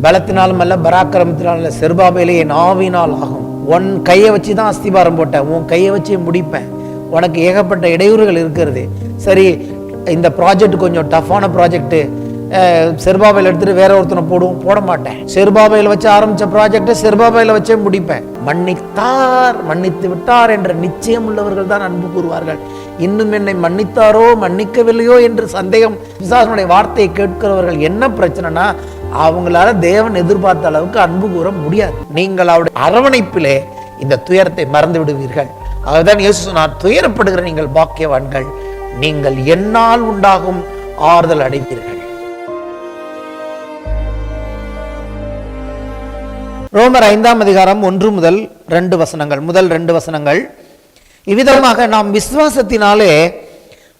பலத்தினாலும் அல்ல பராக்கிரமத்தினாலும் அல்ல, செருபாபேலே என் ஆவியினால் ஆகும். உன் கையை வச்சு தான் அஸ்திபாரம் போட்டேன், உன் கையை வச்சு முடிப்பேன். உனக்கு ஏகப்பட்ட இடையூறுகள் இருக்கிறது. சரி, இந்த ப்ராஜெக்ட் கொஞ்சம் டஃப்பான ப்ராஜெக்ட், செருபாபேல் எடுத்துட்டு வேற ஒருத்தனை போட மாட்டேன். செருபாபேல் வச்சு ஆரம்பிச்ச ப்ராஜெக்ட் செருபாபேல வச்சே முடிப்பேன். மன்னித்தார் மன்னித்து விட்டார் என்ற நிச்சயம் உள்ளவர்கள் தான் அன்பு கூறுவார்கள். இன்னும் என்னை மன்னித்தாரோ மன்னிக்கவில்லையோ என்று சந்தேகம், பிசாசனுடைய வார்த்தையை கேட்கிறவர்கள் என்ன பிரச்சனைனா, அவங்களால தேவன் எதிர்பார்த்த அளவுக்கு அன்பு கூற முடியாது. நீங்கள் அவருடைய அரவணைப்பிலே இந்த துயரத்தை மறந்து விடுவீர்கள். அதுதான் இயேசு சொன்னார், துயரப்படுகிற நீங்கள் பாக்கியவான்கள், நீங்கள் என்னால் உண்டாகும் ஆறுதல் அடைவீர்கள். ரோமர் 5ஆம் அதிகாரம் 1 முதல் 2 வசனங்கள். முதல் 2 வசனங்கள், இவ்விதமாக நாம் விசுவாசத்தினாலே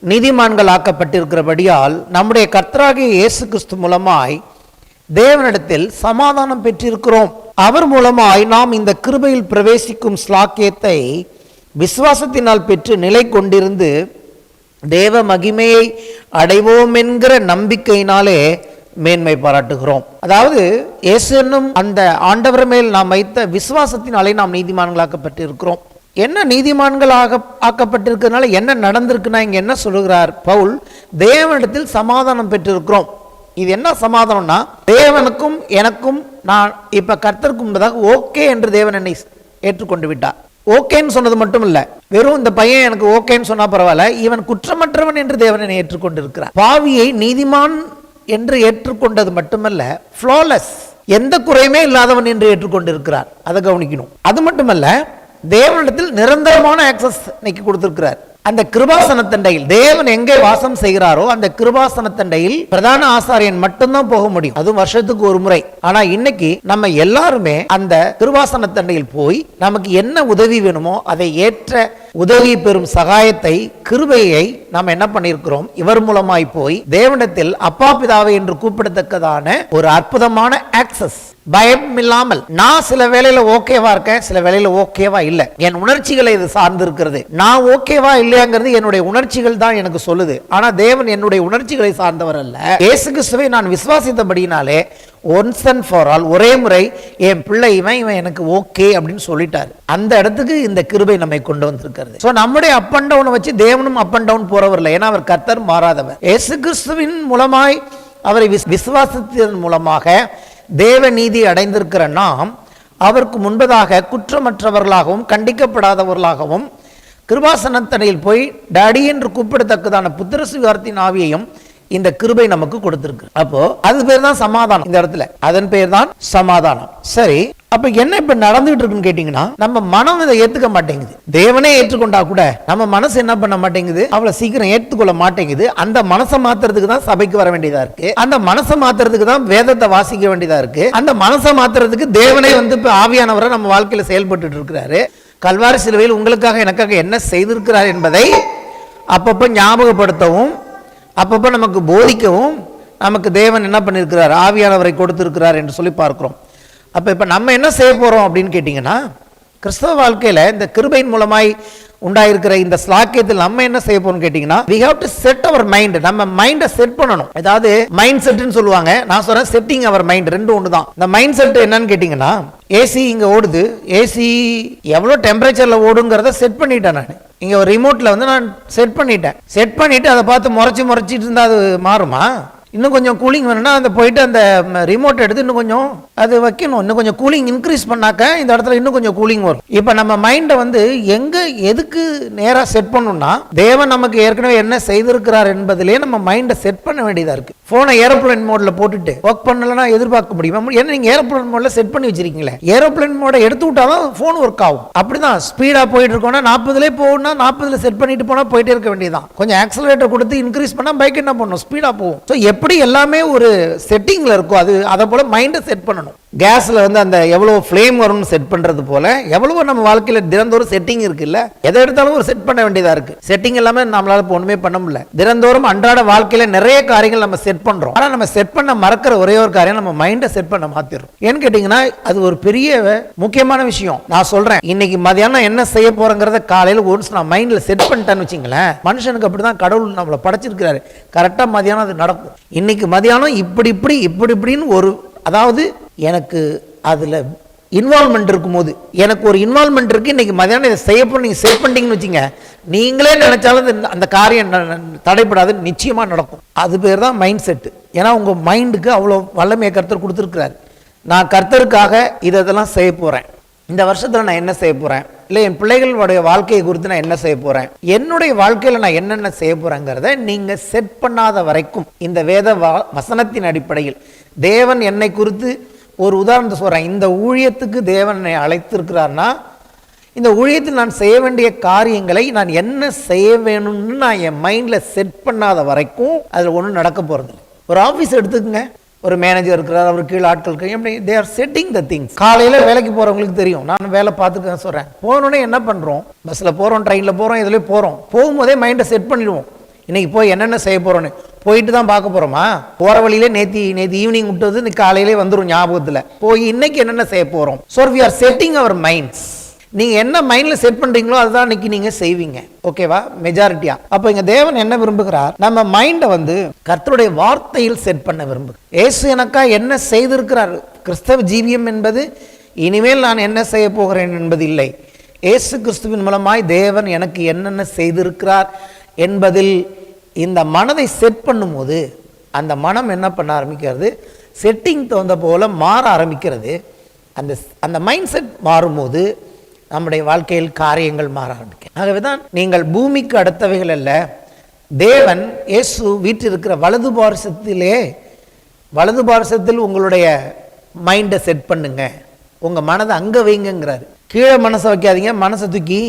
நீதிமான்கள் ஆக்கப்பட்டிருக்கிறபடியால் நம்முடைய கர்த்தராகிய இயேசு கிறிஸ்து மூலமாய் தேவனிடத்தில் சமாதானம் பெற்றிருக்கிறோம். அவர் மூலமாய் நாம் இந்த கிருபையில் பிரவேசிக்கும் ஸ்லாக்கியத்தை விசுவாசத்தினால் பெற்று நிலை கொண்டிருந்து தேவ மகிமையை அடைவோம் என்கிற நம்பிக்கையினாலே மேன்மை பாராட்டுகிறோம். அதாவது இயேசு என்னும் அந்த ஆண்டவர் மேல் நாம் வைத்த விசுவாசத்தினாலே நாம் நீதிமான்களாக்கப்பட்டிருக்கிறோம். என்ன நீதிமான்களாக ஆக்கப்பட்டிருக்கிறதுனால என்ன நடந்திருக்குன்னா, இங்க என்ன சொல்லுகிறார் பவுல், தேவனிடத்தில் சமாதானம் பெற்றிருக்கிறோம். இது என்ன சமாதானம்னா, தேவனுக்கும் எனக்கும் நான் இப்ப கர்த்தருக்கு முன்பதாக ஓகே என்று தேவன் என்னை ஏற்றுக்கொண்டு விட்டார். ஓகேன்னு சொன்னது மட்டும் இல்ல, வெறும் இந்த பையன் எனக்கு ஓகேன்னு சொன்னா பரவாயில்ல, இவன் குற்றமற்றவன் என்று தேவன் என்னை ஏற்றுக்கொண்டு இருக்கிறார். பாவியை நீதிமான் என்று ஏற்றுக்கொண்டது மட்டுமல்ல, ஃப்ளாலெஸ், எந்த குறையுமே இல்லாதவன் என்று ஏற்றுக்கொண்டிருக்கிறார். அதை கவனிக்கணும். அது மட்டுமல்ல, தேவனிடத்தில் நிரந்தரமான ஆக்சஸ் இன்னைக்கு கொடுத்திருக்கிறார். அந்த கிருபாசனத்தண்டையில் தேவன் எங்கே வாசம் செய்கிறாரோ அந்த கிருபாசனத்தண்டையில் பிரதான ஆசாரியன் மட்டும்தான் போக முடியும், அது வருஷத்துக்கு ஒரு முறை. ஆனா இன்னைக்கு நம்ம எல்லாருமே அந்த கிருபாசனத்தண்டையில் போய் நமக்கு என்ன உதவி வேணுமோ அதை ஏற்ற உதவி பெறும் சகாயத்தை, கிருபையை நாம் என்ன பண்ணியிருக்கிறோம், இவர் மூலமாய் போய் தேவனிடத்தில் அப்பா பிதாவை என்று கூப்பிடத்தக்கதான ஒரு அற்புதமான ஆக்சஸ். பயம் இல்லாமல், நான் சில வேளையில ஓகேவா இருக்கேன், சில வேளையில ஓகேவா இல்ல, என் உணர்ச்சிகளை இது சார்ந்து இருக்கிறது. நான் ஓகேவா இல்லையாங்கிறது என்னுடைய உணர்ச்சிகள் தான் எனக்கு சொல்லுது. ஆனா தேவன் என்னுடைய உணர்ச்சிகளை சார்ந்தவர் அல்ல. இயேசு கிறிஸ்துவை நான் விசுவாசித்தபடினாலே ஒன்ஸ் அண்ட் ஃபார் ஆல், ஒரே முறை என் பிள்ளை இவன் எனக்கு ஓகே அப்படின்னு சொல்லிட்டாரு. அந்த இடத்துக்கு இந்த கிருபை நம்மை கொண்டு வந்திருக்கிறது. சோ நம்முடைய அப் அண்ட் டவுனை வச்சு தேவனும் அப் அண்ட் டவுன் போறவர் இல்லை. ஏன்னா அவர் கர்த்தர், மாறாதவர். இயேசு கிறிஸ்துவின் மூலமாய் அவரை விசுவாசத்தின் மூலமாக தேவ நீதி அடைந்திருக்கிற நாம் அவருக்கு முன்பதாக குற்றமற்றவர்களாகவும் கண்டிக்கப்படாதவர்களாகவும் கிருபாசனத்தடையில் போய் டாடி என்று கூப்பிடத்தக்கதான புத்திர சுவிகாரத்தின் ஆவியையும் இந்த கிருபை நமக்கு கொடுத்திருக்கு. அப்போ அது பேர் தான் சமாதானம். இந்த இடத்துல அதன் பேர் தான் சமாதானம். சரி, அப்ப என்ன இப்ப நடந்துட்டு இருக்குன்னு கேட்டீங்கன்னா, நம்ம மனம் இதை ஏத்துக்க மாட்டேங்குது. தேவனே ஏற்றுக்கொண்டா கூட நம்ம மனசு என்ன பண்ண மாட்டேங்குது, அவ்வளவு சீக்கிரம் ஏற்றுக்கொள்ள மாட்டேங்குது. அந்த மனசை மாத்துறதுக்கு தான் சபைக்கு வர வேண்டியதா இருக்கு, அந்த மனசை மாத்துறதுக்கு தான் வேதத்தை வாசிக்க வேண்டியதா இருக்கு, அந்த மனசை மாத்துறதுக்கு தேவனே வந்து இப்ப ஆவியானவரை நம்ம வாழ்க்கையில செயல்பட்டு இருக்கிறாரு. கல்வாரி சிலுவையில் உங்களுக்காக எனக்காக என்ன செய்திருக்கிறார் என்பதை அப்பப்ப ஞாபகப்படுத்தவும் அப்பப்ப நமக்கு போதிக்கவும் நமக்கு தேவன் என்ன பண்ணியிருக்கிறார், ஆவியானவரை கொடுத்திருக்கிறார் என்று சொல்லி பார்க்கிறோம். அப்ப இப்ப நம்ம என்ன செய்ய போறோம் அப்படின்னு கேட்டீங்கன்னா, கிறிஸ்தவ வாழ்க்கையில இந்த கிருபையின் மூலமாய் உண்டாயிருக்கிற இந்த ஸ்லாக்கியத்தில் நம்ம என்ன செய்ய போறோம் கேட்டீங்கன்னா, we have to set our mind. நம்ம மைண்டை செட் பண்ணணும். அதாவது மைண்ட் செட்னு சொல்லுவாங்க, நான் சொல்றேன் செட்டிங் அவர் மைண்ட். ரெண்டும் ஒன்று தான். இந்த மைண்ட் செட் என்னன்னு கேட்டீங்கன்னா, ஏசி இங்க ஓடுது, ஏசி எவ்வளவு டெம்பரேச்சர்ல ஓடுங்கிறத செட் பண்ணிட்டேன் நான். இங்க ஒரு ரிமோட்ல வந்து நான் செட் பண்ணிட்டு அதை பார்த்து முறைச்சிட்டு இருந்தா அது மாறுமா? இன்னும் கொஞ்சம் கூலிங் வேணும்னா அந்த போயிட்டு அந்த ரிமோட் எடுத்து இன்னும் கொஞ்சம் அது வைக்கணும். இன்னும் கொஞ்சம் கூலிங் இன்க்ரீஸ் பண்ணாக்க இந்த இடத்துல இன்னும் கொஞ்சம் கூலிங் வரும். இப்போ நம்ம மைண்டை வந்து எங்க எதுக்கு நேராக செட் பண்ணணும்னா, தேவன் நமக்கு ஏற்கனவே என்ன செய்திருக்கிறார் என்பதிலே நம்ம மைண்டை செட் பண்ண வேண்டியதா இருக்கு. போனை ஏரோப்ளேன் மோட்ல போட்டுட்டு ஒர்க் பண்ணலன்னா எதிர்பார்க்க முடியுமா? ஏன்னா நீங்க ஏரோப்ளேன் மோட்ல செட் பண்ணி வச்சிருக்கீங்களே, ஏரோப்ளேன் மோட எடுத்து விட்டாதான் போன் ஒர்க் ஆகும். அப்படிதான் ஸ்பீடா போயிட்டு இருக்கோம்னா 40ல போகணும்னா 40ல செட் பண்ணிட்டு போனா போயிட்டே இருக்க வேண்டியதான். கொஞ்சம் ஆக்சலரேட்டர் கொடுத்து இன்க்ரீஸ் பண்ணா பைக் என்ன பண்ணும், ஸ்பீடா போகும். ஸோ எப்படி எல்லாமே ஒரு செட்டிங்ல இருக்கும், அது அதை போல மைண்டை செட் பண்ணணும். கேஸ்ல வந்து அந்த எவ்வளவு ஃப்ளேம் வரும்னு செட் பண்றது போல எவ்வளவு நம்ம வாழ்க்கையில தினந்தோறும் செட்டிங் இருக்குல்ல, எதை எடுத்தாலும் ஒரு செட் பண்ண வேண்டியதா இருக்கு. செட்டிங் எல்லாமே நம்மளால ஒண்ணுமே பண்ண முடியல. தினந்தோறும் அன்றாட வாழ்க்கையில நிறைய காரியங்கள் நம்ம செட் பண்றோம். ஆனா நம்ம செட் பண்ண மறக்கிற ஒரே ஒரு காரியம், நம்ம மைண்டை செட் பண்ண மாத்திரும். ஏன்னு கேட்டீங்கன்னா, அது ஒரு பெரிய முக்கியமான விஷயம். நான் சொல்றேன், இன்னைக்கு மதியானம் என்ன செய்ய போறேங்கிறத காலையில ஒன்ஸ் நான் மைண்ட்ல செட் பண்ணிட்டேன்னு வச்சுங்களேன், மனுஷனுக்கு அப்படிதான் கடவுள் நம்மளை படைச்சிருக்கிறாரு. கரெக்டா மதியானம் அது நடக்கும். இன்னைக்கு மதியானம் இப்படின்னு ஒரு, அதாவது எனக்கு அதில் இன்வால்மெண்ட் இருக்கும்போது, எனக்கு ஒரு இன்வால்மெண்ட் இருக்குது, இன்றைக்கி மதியானம் இதை செய்யப்போ நீங்கள் செட் பண்ணிட்டீங்கன்னு வச்சுங்க, நீங்களே நினச்சாலும் அந்த காரியம் தடைப்படாது, நிச்சயமாக நடக்கும். அது பேர் தான் மைண்ட் செட்டு. ஏன்னா உங்கள் மைண்டுக்கு அவ்வளோ வல்லமையை கர்த்தர் கொடுத்துருக்குறாரு. நான் கர்த்தருக்காக இதெல்லாம் செய்ய போகிறேன், இந்த வருஷத்தில் நான் என்ன செய்ய போகிறேன், இல்லை என் பிள்ளைகளுடைய வாழ்க்கையை குறித்து நான் என்ன செய்ய போகிறேன், என்னுடைய வாழ்க்கையில் நான் என்னென்ன செய்ய போகிறேங்கிறத நீங்கள் செட் பண்ணாத வரைக்கும், இந்த வேத வசனத்தின் அடிப்படையில் தேவன் என்னை குறித்து ஒரு உதாரணத்தை சொல்கிறேன். இந்த ஊழியத்துக்கு தேவன் என்னை அழைத்திருக்கிறார்னா, இந்த ஊழியத்தில் நான் செய்ய வேண்டிய காரியங்களை நான் என்ன செய்ய வேணும்னு நான் என் மைண்டில் செட் பண்ணாத வரைக்கும் அதில் ஒன்றும் நடக்க போகிறது இல்லை. ஒரு ஆஃபீஸ் எடுத்துக்கங்க, ஒரு மேனேஜர் இருக்கிறார், அவர் கீழே ஆட்கள் எப்படி they are setting the things. காலையில் வேலைக்கு போகிறவங்களுக்கு தெரியும், நான் வேலை பார்த்துக்க சொல்கிறேன். போனோடனே என்ன பண்ணுறோம், பஸ்ஸில் போகிறோம், ட்ரெயினில் போகிறோம், இதில் போகிறோம், போகும்போதே மைண்டை செட் பண்ணிடுவோம். இன்றைக்கி போய் என்னென்ன செய்ய போகிறோன்னு போயிட்டு தான் பார்க்க போகிறோமா, போகிற வழியிலே நேற்று ஈவினிங் விட்டது இன்னைக்கு காலையிலே வந்துடும் ஞாபகத்தில், போய் இன்னைக்கு என்னென்ன செய்ய போகிறோம். So we are setting our minds. நீங்கள் என்ன மைண்டில் செட் பண்ணுறீங்களோ அதுதான் இன்னைக்கு நீங்கள் செய்வீங்க. ஓகேவா, மெஜாரிட்டியா. அப்போ இங்கே தேவன் என்ன விரும்புகிறார், நம்ம மைண்டை கர்த்தருடைய வார்த்தையில் செட் பண்ண விரும்புகிறார். இயேசு எனக்கா என்ன செய்திருக்கிறார். கிறிஸ்தவ ஜீவியம் என்பது இனிமேல் நான் என்ன செய்ய போகிறேன் என்பது இல்லை, இயேசு கிறிஸ்துவின் மூலமாய் தேவன் எனக்கு என்னென்ன செய்திருக்கிறார் என்பதில் இந்த மனதை செட் பண்ணும்போது அந்த மனம் என்ன பண்ண ஆரம்பிக்கிறது, செட்டிங் தகுந்த போல மாற ஆரம்பிக்கிறது. அந்த மைண்ட் செட் மாறும்போது நம்முடைய வாழ்க்கையில் காரியங்கள் மாற ஆரம்பிக்கும். ஆகவே தான் நீங்கள் பூமிக்கு அடுத்தவைகள் அல்ல, தேவன் இயேசு வீற்றிருக்கிற வலது பாரசத்தில் உங்களுடைய மைண்டை செட் பண்ணுங்க, உங்கள் மனதை அங்கே வைங்கிறாரு. கீழே மனசை வைக்காதீங்க, மனசை தூக்கி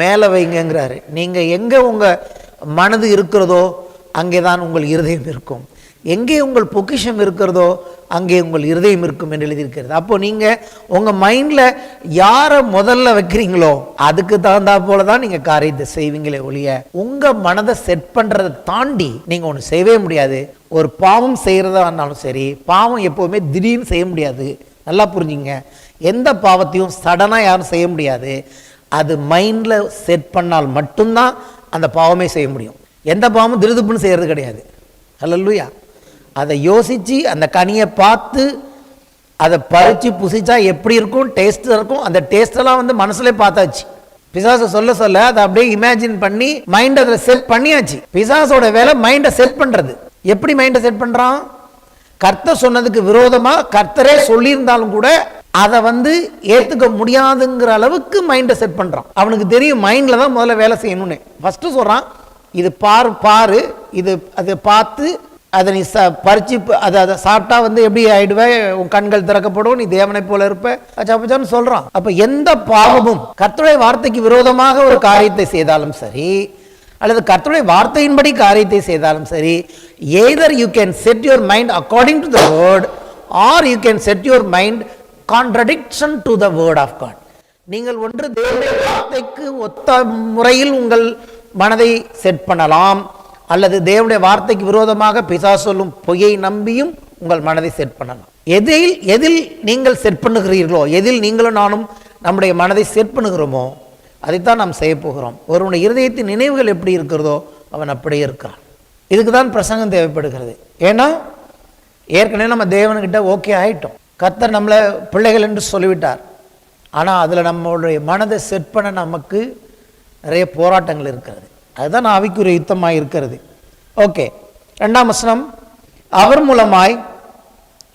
மேலே வைங்கிறாரு. நீங்கள் எங்கே உங்கள் மனது இருக்கிறதோ அங்கே தான் உங்கள் இருதயம் இருக்கும், எங்கே உங்கள் பொக்கிஷம் இருக்கிறதோ அங்கே உங்கள் இருதயம் இருக்கும் என்று எழுதியிருக்கிறது. அப்போ நீங்கள் உங்கள் மைண்டில் யாரை முதல்ல வைக்கிறீங்களோ அதுக்கு தகுந்தா போல தான் நீங்கள் காரியத்தை செய்வீங்களே ஒழிய உங்கள் மனதை செட் பண்ணுறதை தாண்டி நீங்கள் ஒன்று செய்யவே முடியாது. ஒரு பாவம் செய்கிறதா இருந்தாலும் சரி, பாவம் எப்போவுமே திடீர்னு செய்ய முடியாது. நல்லா புரிஞ்சுங்க, எந்த பாவத்தையும் சடனாக யாரும் செய்ய முடியாது. அது மைண்டில் செட் பண்ணால் மட்டும்தான் அந்த பாவமே செய்ய முடியும். எந்த பாவமும் திருதுப்புன்னு செய்கிறது கிடையாது. அல்லேலூயா. அதை யோசித்து அந்த கனியை பார்த்து அதை பறித்து புசிச்சா எப்படி இருக்கும், டேஸ்ட் இருக்கும், அந்த டேஸ்டெல்லாம் மனசுல பார்த்தாச்சு. பிசாசு சொல்ல சொல்ல அதை அப்படியே இமேஜின் பண்ணி மைண்ட் அதில் செட் பண்ணியாச்சு. பிசாசோட வேலை மைண்டை செட் பண்ணுறது. எப்படி மைண்டை செட் பண்ணுறான், கர்த்தர் சொன்னதுக்கு விரோதமாக கர்த்தரே சொல்லியிருந்தாலும் கூட அதை ஏற்றுக்க முடியாதுங்கிற அளவுக்கு மைண்டை செட் பண்ணுறான். அவனுக்கு தெரியும் மைண்டில் தான் முதல்ல வேலை செய்யணும்னு. ஃபஸ்ட்டு சொல்கிறான், இது பாரு, இது அதை பார்த்து அதை நீ பறிச்சு அதை சாப்பிட்டா எப்படி ஆயிடுவே, உன் கண்கள் திறக்கப்படும், நீ தேவனை போல இருப்ப அச்சான்னு சொல்றான். அப்ப எந்த பாவமும் கர்த்தருடைய வார்த்தைக்கு விரோதமாக ஒரு காரியத்தை செய்தாலும் சரி, அல்லது கர்த்தருடைய வார்த்தையின்படி காரியத்தை செய்தாலும் சரி, either you can set your mind according to the word or you can set your mind contradiction to the word of God. நீங்கள் ஒன்று தேவனுடைய வார்த்தைக்கு ஒத்த முறையில் உங்கள் மனதை செட் பண்ணலாம், அல்லது தேவனுடைய வார்த்தைக்கு விரோதமாக பிசாசு சொல்லும் பொய்யை நம்பியும் உங்கள் மனதை செட் பண்ணலாம். எதில் நீங்கள் செட் பண்ணுகிறீர்களோ, எதில் நீங்களும் நானும் நம்முடைய மனதை செட் பண்ணுகிறோமோ அதைத்தான் நாம் செய்ய போகிறோம். ஒருவனுடைய இருதயத்தின் நினைவுகள் எப்படி இருக்கிறதோ அவன் அப்படியே இருக்கான். இதுக்கு தான் பிரசங்கம் தேவைப்படுகிறது. ஏன்னா ஏற்கனவே நம்ம தேவன்கிட்ட ஓகே ஆகிட்டோம், கர்த்தர் நம்மளை பிள்ளைகள் என்று சொல்லிவிட்டார். ஆனால் அதில் நம்மளுடைய மனதை செட் பண்ண நமக்கு நிறைய போராட்டங்கள் இருக்கிறது. அதுதான் ஆவிக்குரிய யுத்தமாக இருக்கிறது. ஓகே, 2ஆம் வசனம், அவர் மூலமாய்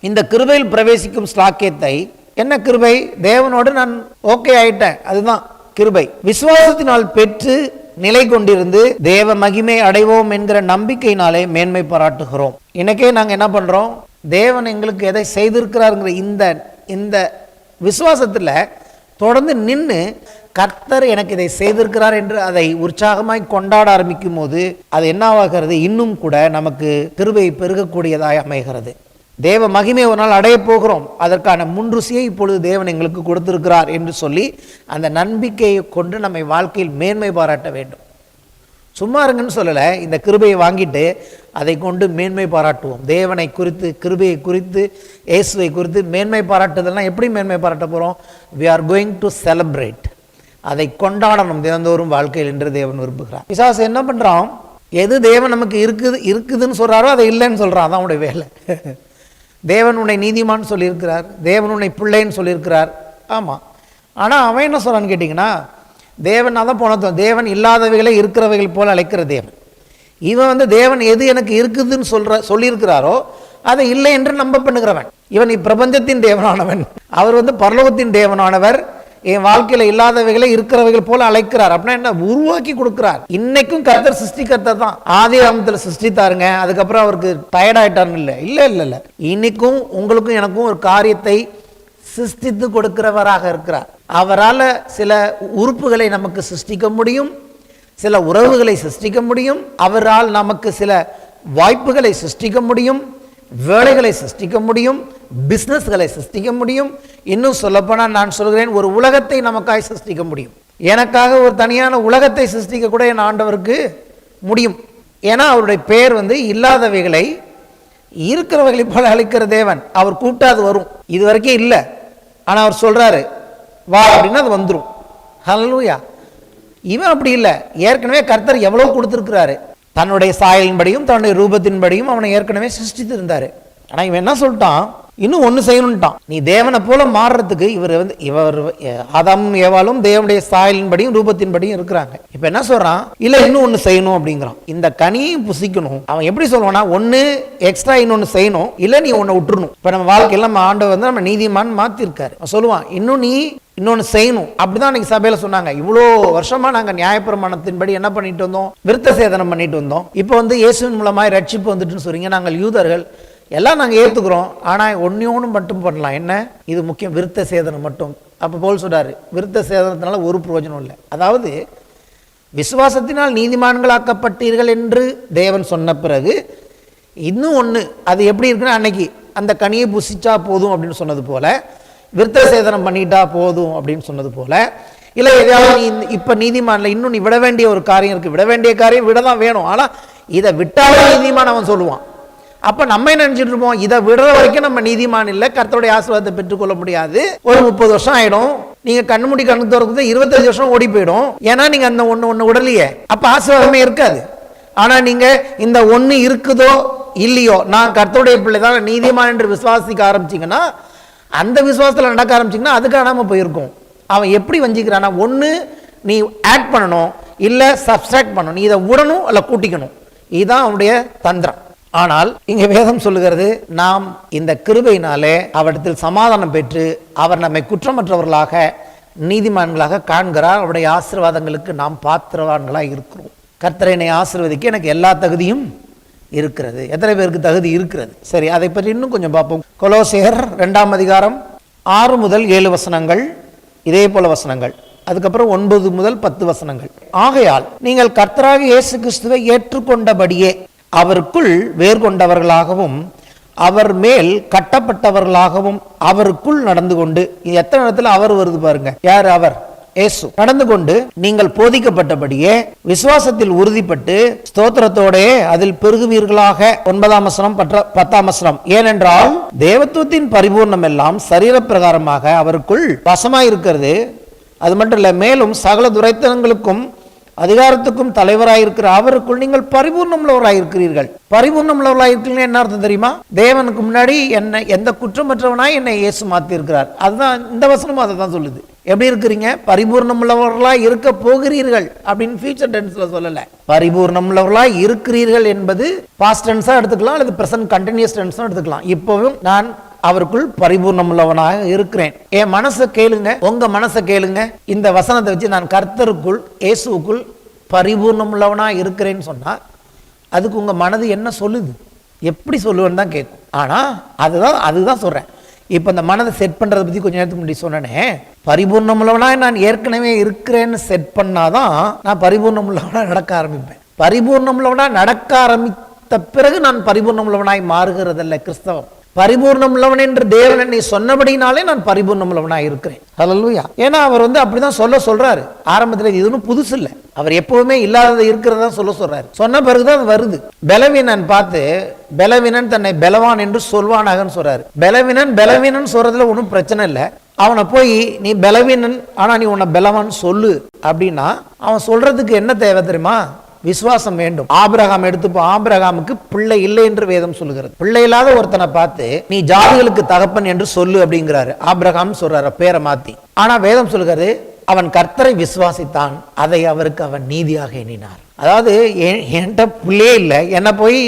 இந்த கிருபையில் பிரவேசிக்கும் ஸ்லாக்கியத்தை, என்ன கிருபை, தேவனோடு நான் ஓகே ஆயிட்டேன், அதுதான் கிருபை. விசுவாசத்தினால் பெற்று நிலை கொண்டிருந்து தேவ மகிமை அடைவோம் என்கிற நம்பிக்கையினாலே மேன்மை பாராட்டுகிறோம். இன்னைக்கே நாங்கள் என்ன பண்றோம், தேவன் எங்களுக்கு எதை செய்திருக்கிறாருங்கிற இந்த விசுவாசத்தில் தொடர்ந்து நின்று கர்த்தர் எனக்கு இதை செய்திருக்கிறார் என்று அதை உற்சாகமாய் கொண்டாட ஆரம்பிக்கும் போது அது என்னவாகிறது, இன்னும் கூட நமக்கு கிருபை பெருகக்கூடியதாய் அமைகிறது. தேவ மகிமை ஒரு நாள் அடைய போகிறோம், அதற்கான முன்ருசியை இப்பொழுது தேவன் எங்களுக்கு கொடுத்திருக்கிறார் என்று சொல்லி அந்த நம்பிக்கையை கொண்டு நம்மை வாழ்க்கையில் மேன்மை பாராட்ட வேண்டும். சும்மா இருங்கன்னு சொல்லலை, இந்த கிருபையை வாங்கிட்டு அதை கொண்டு மேன்மை பாராட்டுவோம். தேவனை குறித்து, கிருபையை குறித்து, இயேசுவை குறித்து மேன்மை பாராட்டுதல்னா எப்படி மேன்மை பாராட்ட போகிறோம், we are going to celebrate, அதை கொண்டாடணும் தினந்தோறும் வாழ்க்கையில் என்று தேவன் விரும்புகிறார். பிசாசு என்ன பண்ணுறான், எது தேவன் நமக்கு இருக்குதுன்னு சொல்கிறாரோ அதை இல்லைன்னு சொல்கிறான், அதான் அவனுடைய வேலை. தேவன் உன்னை நீதிமான் சொல்லியிருக்கிறார், தேவன் உன்னை பிள்ளைன்னு சொல்லியிருக்கிறார். ஆமாம், ஆனால் அவன் என்ன சொல்கிறான்னு கேட்டிங்கன்னா, தேவன் அதான் போனதும் தேவன் இல்லாதவைகளை இருக்கிறவைகள் போல் அழைக்கிற தேவன். இவன் தேவன் எது எனக்கு இருக்குதுன்னு சொல்லியிருக்கிறாரோ அதை இல்லை என்று நம்ப பண்ணுகிறவன். இவன் இப்பிரபஞ்சத்தின் தேவனானவன், அவர் பரலோகத்தின் தேவனானவர். என் வாழ்க்கையில் இல்லாதவைகளை இருக்கிறவைகள் போல அழைக்கிறார். அப்படின்னா என்ன? உருவாக்கி கொடுக்கிறார். இன்னைக்கும் கர்த்தர் சிருஷ்டிகர்த்தர் தான். ஆதி ஆகமத்தில் சிருஷ்டித்தாருங்க, அதுக்கப்புறம் அவருக்கு டயர்ட் ஆயிட்டாருன்னு இல்லை. இல்லை இல்லை இல்லை, இன்னைக்கும் உங்களுக்கும் எனக்கும் ஒரு காரியத்தை சிருஷ்டித்து கொடுக்கிறவராக இருக்கிறார். அவரால் சில உறுப்புகளை நமக்கு சிருஷ்டிக்க முடியும், சில உறவுகளை சிருஷ்டிக்க முடியும், அவரால் நமக்கு சில வாய்ப்புகளை சிருஷ்டிக்க முடியும், வேலைகளை சிருஷ்டிக்க முடியும், பிஸ்னஸ்களை சிருஷ்டிக்க முடியும். இன்னும் சொல்லப்போனால் நான் சொல்கிறேன், ஒரு உலகத்தை நமக்காய் சிருஷ்டிக்க முடியும். எனக்காக ஒரு தனியான உலகத்தை சிருஷ்டிக்க கூட என் ஆண்டவருக்கு முடியும். ஏன்னா அவருடைய பேர் இல்லாதவைகளை இருக்கிறவைகளை போல அழைக்கிற தேவன். அவர் கூட்டாது வரும், இது வரைக்கும் இல்லை, ஆனால் அவர் சொல்றாரு வா அப்படின்னா அது வந்துடும். ஹல்லேலூயா. இவன் அப்படி இல்லை, ஏற்கனவே கர்த்தர் எவ்வளவு கொடுத்துருக்கிறாரு. தன்னுடைய சாயலின்படியும் தன்னுடைய ரூபத்தின்படியும் அவனை ஏற்கனவே சிருஷ்டித்து இருந்தாரு. ஆனால் இவன் என்ன சொல்லிட்டான், இன்னும் ஒன்று செய்யணும்ட்டான். நீ தேவனை போல மாறுறதுக்கு இவர் ஆதாமும் ஏவாளும் தேவனுடைய சாயலின்படியும் ரூபத்தின்படியும் இருக்கிறாங்க. இப்போ என்ன சொல்றான், இல்லை இன்னும் ஒன்று செய்யணும் அப்படிங்கிறான். இந்த கனியையும் புசிக்கணும். அவன் எப்படி சொல்லுவானா, ஒன்று எக்ஸ்ட்ரா இன்னொன்று செய்யணும், இல்லை நீ ஒன்று விட்டுறணும். இப்போ நம்ம வாழ்க்கையில் நம்ம ஆண்டவர் நம்ம நீதிமான் மாற்றிருக்காரு. சொல்லுவான் இன்னும் நீ இன்னொன்று செய்யணும். அப்படிதான் அன்னைக்கு சபையில சொன்னாங்க. இவ்வளோ வருஷமா நாங்கள் நியாயப்பிரமாணத்தின்படி என்ன பண்ணிட்டு வந்தோம், விருத்த சேதனம் பண்ணிட்டு வந்தோம். இப்போ இயேசுவின் மூலமாய் ரட்சிப்பு வந்துட்டுன்னு சொல்றீங்க. நாங்கள் யூதர்கள் எல்லாம் நாங்கள் ஏற்றுக்கிறோம், ஆனால் ஒன்று மட்டும் பண்ணலாம். என்ன இது முக்கியம், விருத்த சேதனம் மட்டும். அப்போ போல் சொல்றாரு, விருத்த சேதனத்தினால ஒரு பிரயோஜனம் இல்லை. அதாவது விசுவாசத்தினால் நீதிமான்களாக்கப்பட்டீர்கள் என்று தேவன் சொன்ன பிறகு இன்னும் ஒன்று, அது எப்படி இருக்குன்னா, அன்னைக்கு அந்த கனியை புசிச்சா போதும் அப்படின்னு சொன்னது போல, விருத்த சேதனம் பண்ணிட்டா போதும் அப்படின்னு சொன்னது போல, இல்லை எதாவது நீ இப்போ நீதிமான்ல இன்னும் நீ விட வேண்டிய ஒரு காரியம் இருக்கு. விட வேண்டிய காரியம் விட தான் வேணும், ஆனால் இதை விட்டாலே நீதிமான் அவன் சொல்லுவான். அப்போ நம்ம என்ன நினைச்சிட்டு இருப்போம், இதை விடுற வரைக்கும் நம்ம நீதிமான் இல்லை, கர்த்தருடைய ஆசீர்வாதத்தை பெற்றுக்கொள்ள முடியாது. ஒரு 30 வருஷம் ஆயிடும், நீங்க கண்ணு மூடி கண்ணு திறக்கிறது 25 வருஷம் ஓடி போயிடும். ஏன்னா நீங்க அந்த ஒன்று விடலையே, அப்போ ஆசீர்வாதமே இருக்காது. ஆனா நீங்க இந்த ஒன்று இருக்குதோ இல்லையோ, நான் கர்த்தருடைய பிள்ளை தான் நீதிமான் என்று விசுவாசிக்க ஆரம்பிச்சிங்கன்னா, அந்த விசுவாசத்தில் நடக்க ஆரம்பிச்சிங்கன்னா அது காணாமல் போயிருக்கும். அவன் எப்படி வஞ்சிக்கிறான்னா, ஒன்று நீ ஆட் பண்ணணும், இல்லை சப்ஸ்ட்ராக்ட் பண்ணணும், நீ இதை விடணும் இல்லை கூட்டிக்கணும். இதுதான் அவனுடைய தந்திரம். ஆனால் இங்கே வேதம் சொல்லுகிறது, நாம் இந்த கிருபையினாலே அவரிடத்தில் சமாதானம் பெற்று அவர் நம்மை குற்றமற்றவர்களாக நீதிமான்களாக காண்கிறார். அவருடைய ஆசீர்வாதங்களுக்கு நாம் பாத்திரவான்களாக இருக்கிறோம். கர்த்தரை ஆசீர்வதிக்க எனக்கு எல்லா தகுதியும் இருக்கிறது. எத்தனை பேருக்கு தகுதி இருக்கிறது? சரி, அதை பற்றி இன்னும் கொஞ்சம் பார்ப்போம். கொலோசியர் 2ஆம் அதிகாரம் 6 முதல் 7 வசனங்கள், இதே போல வசனங்கள். அதுக்கப்புறம் 9 முதல் 10 வசனங்கள். ஆகையால் நீங்கள் கர்த்தராகிய இயேசு கிறிஸ்துவை ஏற்றுக்கொண்டபடியே அவருக்குள் வேர் கொண்டவர்களாகவும் அவர் மேல் கட்டப்பட்டவர்களாகவும் அவருக்குள் நடந்து கொண்டு, எத்தனை இடத்துல அவர் வருது பாருங்க, யார் அவர்? இயேசு. நடந்து கொண்டு நீங்கள் போதிக்கப்பட்டபடியே விசுவாசத்தில் உறுதிப்பட்டு ஸ்தோத்திரத்தோட அதில் பெருகுவீர்களாக. 9ஆம் வசனம் 10ஆம் வசனம். ஏனென்றால் தேவத்துவத்தின் பரிபூர்ணம் எல்லாம் சரீர பிரகாரமாக அவருக்குள் வசமாயிருக்கிறது. அது மட்டும் இல்ல, மேலும் சகல துரைத்தனங்களுக்கும் அதிகாரத்துக்கும் தலைவராயிருக்கிற அவருக்குள் நீங்கள் பரிபூர்ணமுள்ளவராயிருக்கிறீர்கள். பரிபூர்ணமுள்ளவராயிருக்கிறீர்கள் என்ன அர்த்தம் தெரியுமா? தேவனுக்கு முன்னாடி என்ன எந்த குற்றமற்றவனாய் என்னை இயேசு மாத்தி இருக்கிறார். அதுதான் இந்த வசனமும் அதை தான் சொல்லுது. எப்படி இருக்கிறீங்க? பரிபூர்ணமுள்ளவர்களாய் இருக்க போகிறீர்கள் அப்படின்னு ஃபியூச்சர் டென்ஸ்ல சொல்லல. பரிபூர்ணமுள்ளவர்களாய் இருக்கிறீர்கள் என்பது பாஸ்ட் டென்ஸா எடுத்துக்கலாம், அல்லது பிரசன்ட் கண்டினியூஸ் டென்ஸா எடுத்துக்கலாம். இப்போவும் நான் அவருக்குள் பரிபூர்ணமுள்ளவனாக இருக்கிறேன். என் மனசை கேளுங்க, உங்க மனசை கேளுங்க. இந்த வசனத்தை வச்சு நான் கர்த்தருக்குள் இயேசுக்குள் பரிபூர்ணமுள்ளவனாக இருக்கிறேன்னு சொன்னா அதுக்கு உங்க மனது என்ன சொல்லுது, எப்படி சொல்லுவேன்னு தான் கேட்கும். ஆனா அதுதான் சொல்றேன். இப்போ இந்த மனதை செட் பண்றதை பத்தி கொஞ்சம் நேரத்துக்கு முன்னாடி சொன்னேனே, பரிபூர்ணமுள்ளவனாக நான் ஏற்கனவே இருக்கிறேன்னு செட் பண்ணாதான் நான் பரிபூர்ணமுள்ளவனாக நடக்க ஆரம்பிப்பேன். பரிபூர்ணமுள்ளவனாக நடக்க ஆரம்பித்த பிறகு நான் பரிபூர்ணமுள்ளவனாய் மாறுகிறதல்ல கிறிஸ்தவம். பரிபூர்ணமுள்ளவன் என்று தேவன் என்னை சொன்னபடினாலே நான் பரிபூர்ணமுள்ளவனாக இருக்கிறேன். ஹல்லேலூயா. ஏன்னா அவர் அப்படிதான் சொல்றாரு. ஆரம்பத்தில் இது ஒன்றும் புதுசு இல்லை, அவர் எப்பவுமே இல்லாததை இருக்கிறதா சொல்றாரு. சொன்ன பிறகுதான் அது வருது. பலவீனன் பார்த்து பலவீனன் தன்னை பலவான் என்று சொல்வானாகன்னு சொல்றாரு. பலவீனன் சொல்றதுல ஒன்றும் பிரச்சனை இல்லை. அவனை போய் நீ பலவீனன் ஆனா நீ உன்னை பலவான் சொல்லு அப்படின்னா அவன் சொல்றதுக்கு என்ன தேவை தெரியுமா? விசுவாசம் வேண்டும். ஆபிரகாம் எடுத்துப்போம். ஆபிரகாமுக்கு பிள்ளை இல்லை என்று வேதம் சொல்லுகிறது. பிள்ளை இல்லாத ஒருத்தனை பார்த்து நீ ஜாதிகளுக்கு தகப்பன் என்று சொல்லு அப்படிங்கிறாரு. ஆபிரகாம் சொல்றாரு பேரை மாத்தி. ஆனா வேதம் சொல்லுகிறது அவன் கர்த்தரை விசுவாசித்தான், அதை அவருக்கு அவன் நீதியாக எண்ணினார். அதாவது என்கிட்ட பிள்ளையே இல்லை, என்ன போய்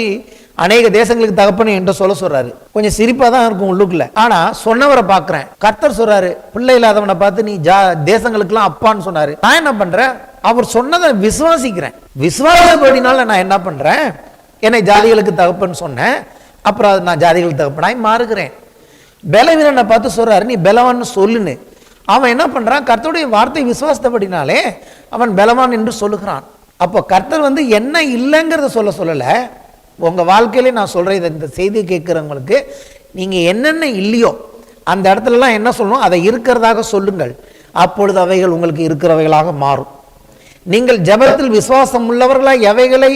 அநேக தேசங்களுக்கு தகப்பன் என்று சொல்றாரு. கொஞ்சம் சிரிப்பா தான் இருக்கும் உள்ளுக்குள்ள. ஆனா சொன்னவரை பாக்குறேன். கர்த்தர் சொல்றாரு பிள்ளை இல்லாதவனை பார்த்து நீ தேசங்களுக்கு எல்லாம் அப்பான்னு சொன்னாரு. நான் என்ன பண்றேன், அவர் சொன்னதை விசுவாசிக்கிறேன். விசுவாசப்படினால நான் என்ன பண்றேன், என்னை ஜாதிகளுக்கு தகப்பன்னு சொன்னேன், அப்புறம் நான் ஜாதிகளுக்கு தகப்பனாய் மாறுகிறேன். பலவீனனை பார்த்து சொல்றாரு நீ பலவான்னு சொல்லுன்னு. அவன் என்ன பண்றான், கர்த்தருடைய வார்த்தை விசுவாசப்படினாலே அவன் பலவான் என்று சொல்லுகிறான். அப்போ கர்த்தர் என்ன இல்லைங்கிறத சொல்லல. உங்க வாழ்க்கையிலே நான் சொல்றேன், இந்த செய்தியை கேட்கிறவங்களுக்கு நீங்க என்னென்ன இல்லையோ அந்த இடத்துலலாம் என்ன சொல்லணும், அதை இருக்கிறதாக சொல்லுங்கள். அப்பொழுது அவைகள் உங்களுக்கு இருக்கிறவைகளாக மாறும். நீங்கள் ஜெபத்தில் விசுவாசம் உள்ளவர்களாய் எவைகளை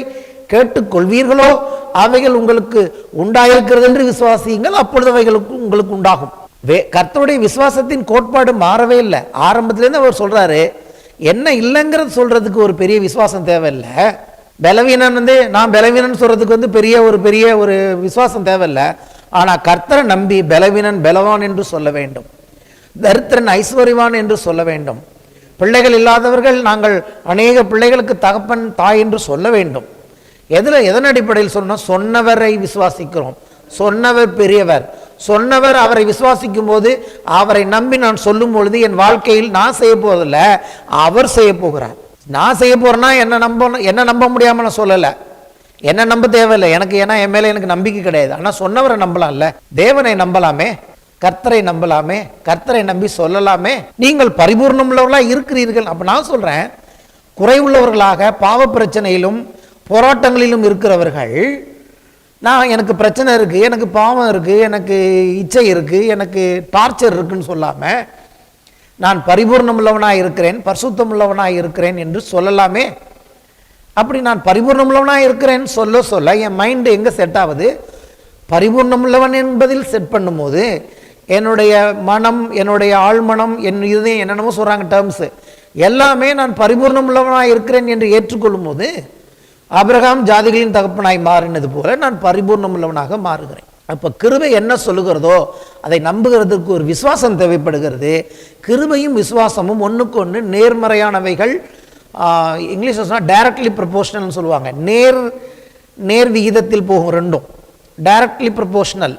கேட்டுக்கொள்வீர்களோ அவைகள் உங்களுக்கு உண்டாயிருக்கிறது என்று விசுவாசியுங்கள், அப்பொழுது அவைகளுக்கு உங்களுக்கு உண்டாகும். கர்த்தருடைய விசுவாசத்தின் கோட்பாடு மாறவே இல்லை. ஆரம்பத்திலேருந்து அவர் சொல்றாரு என்ன இல்லைங்கிறது சொல்றதுக்கு ஒரு பெரிய விசுவாசம் தேவையில்லை. பலவீனன் நான் பலவீனன் சொல்றதுக்கு பெரிய ஒரு விசுவாசம் தேவையில்லை. ஆனா கர்த்தரை நம்பி பலவீனன் பலவான் என்று சொல்ல வேண்டும், தரித்திரன் ஐஸ்வர்யவான் என்று சொல்ல வேண்டும், பிள்ளைகள் இல்லாதவர்கள் நாங்கள் அநேக பிள்ளைகளுக்கு தகப்பன் தாய் என்று சொல்ல வேண்டும். எதன் அடிப்படையில் சொன்னோம், சொன்னவரை விசுவாசிக்கிறோம். சொன்னவர் பெரியவர், சொன்னவர் அவரை விசுவாசிக்கும் போது அவரை நம்பி நான் சொல்லும் பொழுது என் வாழ்க்கையில் நான் செய்ய போவதில்ல, அவர் செய்ய போகிறார். நான் செய்ய போறேன்னா என்ன நம்ப முடியாம நான் சொல்லலை, என்ன நம்ப தேவையில்லை எனக்கு, ஏன்னா என் மேல எனக்கு நம்பிக்கை கிடையாது. ஆனா சொன்னவரை நம்பலாம்ல, தேவனை நம்பலாமே, கர்த்தரை நம்பலாமே, கர்த்தரை நம்பி சொல்லலாமே. நீங்கள் பரிபூர்ணம் உள்ளவர்களா இருக்கிறீர்கள். அப்ப நான் சொல்றேன், குறைவுள்ளவர்களாக பாவ பிரச்சனையிலும் போராட்டங்களிலும் இருக்கிறவர்கள், எனக்கு பிரச்சனை இருக்கு, எனக்கு பாவம் இருக்கு, எனக்கு இச்சை இருக்கு, எனக்கு டார்ச்சர் இருக்குன்னு சொல்லாம நான் பரிபூர்ணம் உள்ளவனாய் இருக்கிறேன், பரிசுத்தம் உள்ளவனாய் இருக்கிறேன் என்று சொல்லலாமே. அப்படி நான் பரிபூர்ணம் உள்ளவனாய் இருக்கிறேன் சொல்ல என் மைண்டு எங்க செட் ஆகுது, பரிபூர்ணம் உள்ளவன் என்பதில் செட் பண்ணும்போது என்னுடைய மனம், என்னுடைய ஆழ்மனம், என் இதயம் என்னென்னமோ சொல்றாங்க டேர்ம்ஸ் எல்லாமே நான் பரிபூர்ணம் உள்ளவனாய் இருக்கிறேன் என்று ஏற்றுக்கொள்ளும் போது ஆபிரகாம் ஜாதிகளின் தகப்பனாய் மாறினது போல நான் பரிபூர்ணம் உள்ளவனாக மாறுகிறேன். அப்போ கிருபை என்ன சொல்லுகிறதோ அதை நம்புகிறதுக்கு ஒரு விசுவாசம் தேவைப்படுகிறது. கிருபையும் விசுவாசமும் ஒன்றுக்கு ஒன்று நேர்மறையானவைகள். இங்கிலீஷ் சொன்னால் டைரக்ட்லி ப்ரொபோஷனல்னு சொல்லுவாங்க. நேர் விகிதத்தில் போகும் ரெண்டும். டைரக்ட்லி ப்ரொபோஷனல்,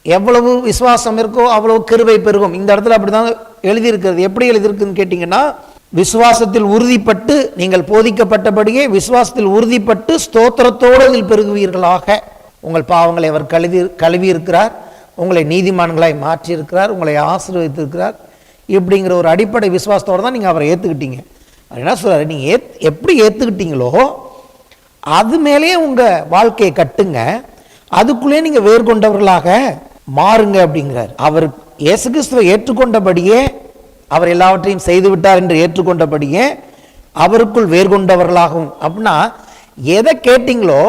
எவ்வளவு விசுவாசம் இருக்கோ அவ்வளவு கிருபை பெருகும். இந்த இடத்துல அப்படிதான் எழுதியிருக்கிறது. எப்படி எழுதியிருக்குன்னு கேட்டிங்கன்னா, விசுவாசத்தில் உறுதிப்பட்டு நீங்கள் போதிக்கப்பட்டபடியே விசுவாசத்தில் உறுதிப்பட்டு ஸ்தோத்திரத்தோடு இதில் பெருகுவீர்களாக. உங்கள் பாவங்களை அவர் கழுவி இருக்கிறார், உங்களை நீதிமான்களாய் மாற்றி இருக்கிறார், உங்களை ஆசீர்வதித்திருக்கிறார். இப்படிங்கிற ஒரு அடிப்படை விசுவாசத்தோடு தான் நீங்கள் அவரை ஏற்றுக்கிட்டீங்க. அவர் என்ன சொல்றாரு, நீங்கள் எப்படி ஏற்றுக்கிட்டீங்களோ அது மேலேயே உங்கள் வாழ்க்கையை கட்டுங்க, அதுக்குள்ளே நீங்கள் வேறு கொண்டவர்களாக மாறுங்க அப்படிங்கிறார். அவர் இயேசு கிறிஸ்துவை ஏற்றுக்கொண்டபடியே அவர் எல்லாவற்றையும் செய்து விட்டார் என்று ஏற்றுக்கொண்டபடியே அவருக்குள் வேறு கொண்டவர்களாகவும். அப்படின்னா எதை கேட்டீங்களோ